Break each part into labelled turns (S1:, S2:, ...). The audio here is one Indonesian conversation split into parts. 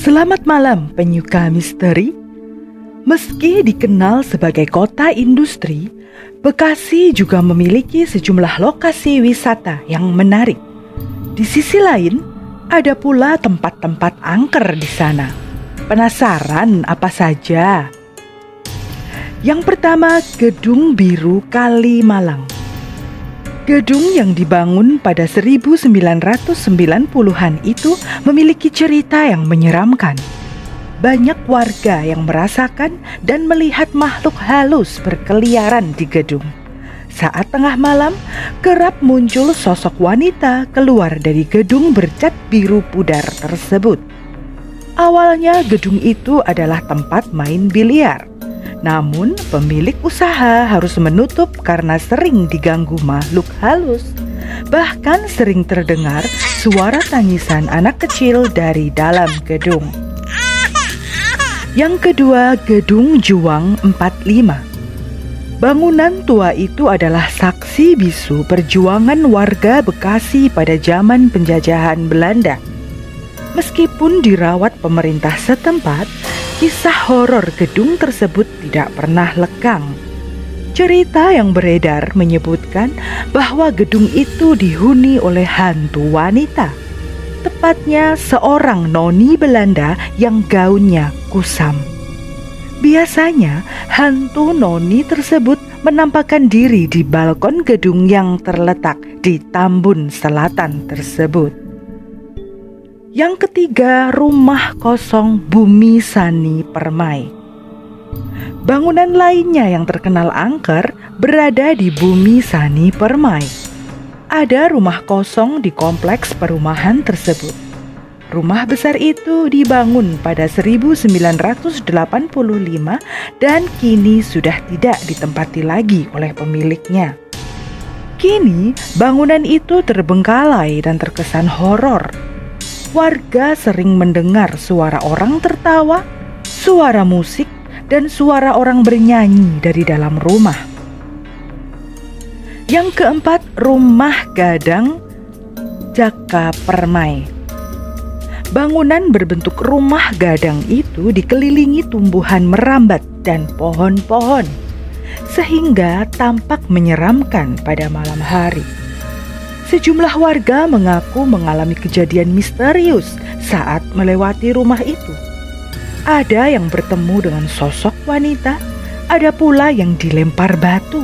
S1: Selamat malam penyuka misteri. Meski dikenal sebagai kota industri, Bekasi juga memiliki sejumlah lokasi wisata yang menarik. Di sisi lain, ada pula tempat-tempat angker di sana. Penasaran apa saja? Yang pertama, Gedung Biru Kalimalang. Gedung yang dibangun pada 1990-an itu memiliki cerita yang menyeramkan. Banyak warga yang merasakan dan melihat makhluk halus berkeliaran di gedung. Saat tengah malam, kerap muncul sosok wanita keluar dari gedung bercat biru pudar tersebut. Awalnya gedung itu adalah tempat main biliar. Namun pemilik usaha harus menutup karena sering diganggu makhluk halus. Bahkan sering terdengar suara tangisan anak kecil dari dalam gedung. Yang kedua, Gedung Juang 45. Bangunan tua itu adalah saksi bisu perjuangan warga Bekasi pada zaman penjajahan Belanda. Meskipun dirawat pemerintah setempat, kisah horor gedung tersebut tidak pernah lekang. Cerita yang beredar menyebutkan bahwa gedung itu dihuni oleh hantu wanita. Tepatnya seorang noni Belanda yang gaunnya kusam. Biasanya hantu noni tersebut menampakkan diri di balkon gedung yang terletak di Tambun Selatan tersebut. Yang ketiga, Rumah Kosong Bumi Sani Permai. Bangunan lainnya yang terkenal angker berada di Bumi Sani Permai. Ada rumah kosong di kompleks perumahan tersebut. Rumah besar itu dibangun pada 1985 dan kini sudah tidak ditempati lagi oleh pemiliknya. Kini bangunan itu terbengkalai dan terkesan horor. Warga sering mendengar suara orang tertawa, suara musik, dan suara orang bernyanyi dari dalam rumah. Yang keempat, Rumah Gadang Jaka Permai. Bangunan berbentuk rumah gadang itu dikelilingi tumbuhan merambat dan pohon-pohon, sehingga tampak menyeramkan pada malam hari. Sejumlah warga mengaku mengalami kejadian misterius saat melewati rumah itu. Ada yang bertemu dengan sosok wanita, ada pula yang dilempar batu.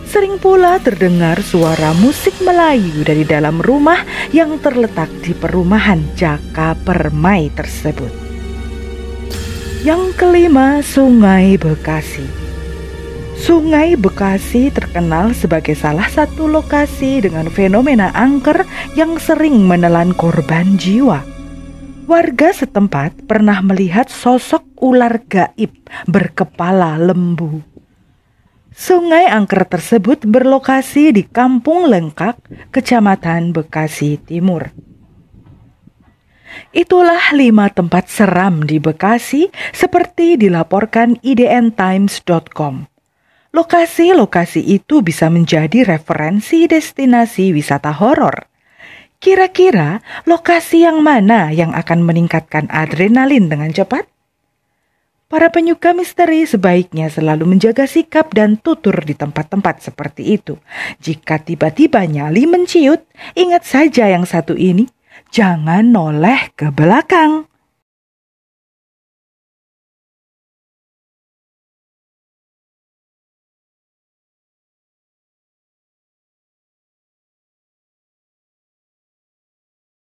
S1: Sering pula terdengar suara musik Melayu dari dalam rumah yang terletak di perumahan Jaka Permai tersebut. Yang kelima, Sungai Bekasi. Sungai Bekasi terkenal sebagai salah satu lokasi dengan fenomena angker yang sering menelan korban jiwa. Warga setempat pernah melihat sosok ular gaib berkepala lembu. Sungai angker tersebut berlokasi di Kampung Lengkak, Kecamatan Bekasi Timur. Itulah 5 tempat seram di Bekasi seperti dilaporkan idntimes.com. Lokasi-lokasi itu bisa menjadi referensi destinasi wisata horor. Kira-kira lokasi yang mana yang akan meningkatkan adrenalin dengan cepat? Para penyuka misteri sebaiknya selalu menjaga sikap dan tutur di tempat-tempat seperti itu. Jika tiba-tiba nyali menciut, ingat saja yang satu ini, jangan noleh ke belakang.